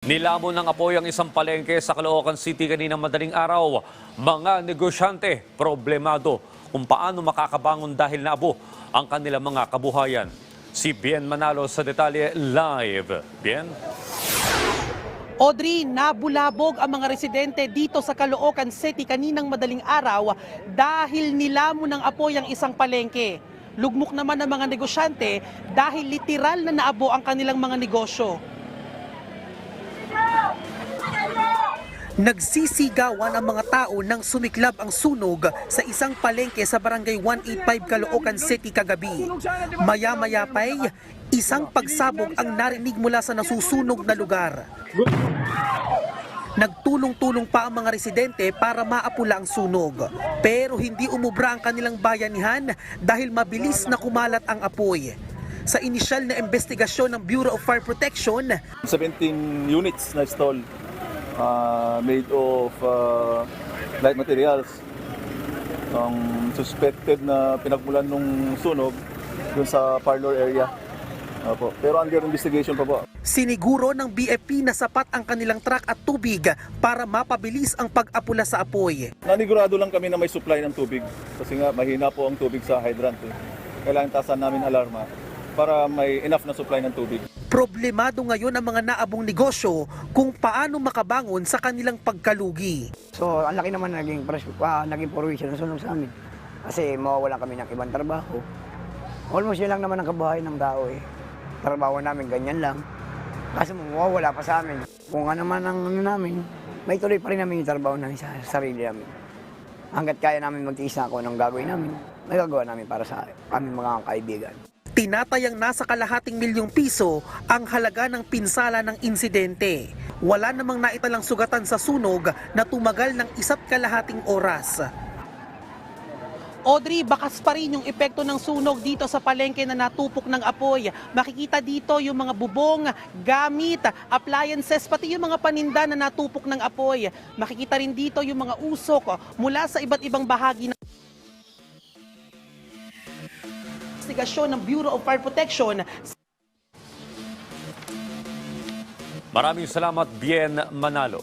Nilamon ng apoy ang isang palengke sa Caloocan City kaninang madaling araw. Mga negosyante problemado kung paano makakabangon dahil naabo ang kanilang mga kabuhayan. Si Bien Manalo sa detalye live. Bien? Audrey, nabulabog ang mga residente dito sa Caloocan City kaninang madaling araw dahil nilamon ng apoy ang isang palengke. Lugmok naman ang mga negosyante dahil literal na naabo ang kanilang mga negosyo. Nagsisigawan ang mga tao nang sumiklab ang sunog sa isang palengke sa barangay 185 Caloocan City kagabi. Maya-maya pa'y isang pagsabog ang narinig mula sa nasusunog na lugar. Nagtulong-tulong pa ang mga residente para maapula ang sunog. Pero hindi umubra ang kanilang bayanihan dahil mabilis na kumalat ang apoy. Sa inisyal na investigasyon ng Bureau of Fire Protection, 17 units na stall made of light materials. Ang suspected na pinagmulan ng sunog dun sa parlor area. Pero under investigation pa po. Siniguro ng BFP na sapat ang kanilang truck at tubig para mapabilis ang pag-apula sa apoy. Nanigurado lang kami na may supply ng tubig kasi nga mahina po ang tubig sa hydrant. Kailangan tasan namin alarma para may enough na supply ng tubig. Problemado ngayon ang mga naabong negosyo kung paano makabangon sa kanilang pagkalugi. So, ang laki naman naging provision ng sunog sa amin. Kasi mawawalan kami ng ibang trabaho. Almost yun lang naman ang kabuhayan ng tao eh. Trabaho namin ganyan lang. Kasi mawawala pa sa amin. Kung ano naman ang namin, may tuloy pa rin namin yung trabaho namin sa sarili namin. Hanggat kaya namin magtiis na ako ng gagawin namin, may gagawa namin para sa aming mga kaibigan. Tinatayang nasa kalahating milyong piso ang halaga ng pinsala ng insidente. Wala namang naitalang sugatan sa sunog na tumagal ng 1.5 oras. Audrey, bakas pa rin yung epekto ng sunog dito sa palengke na natupok ng apoy. Makikita dito yung mga bubong, gamit, appliances, pati yung mga paninda na natupok ng apoy. Makikita rin dito yung mga usok mula sa iba't ibang bahagi ng investigasyon ng Bureau of Fire Protection. Maraming salamat, Bien Manalo.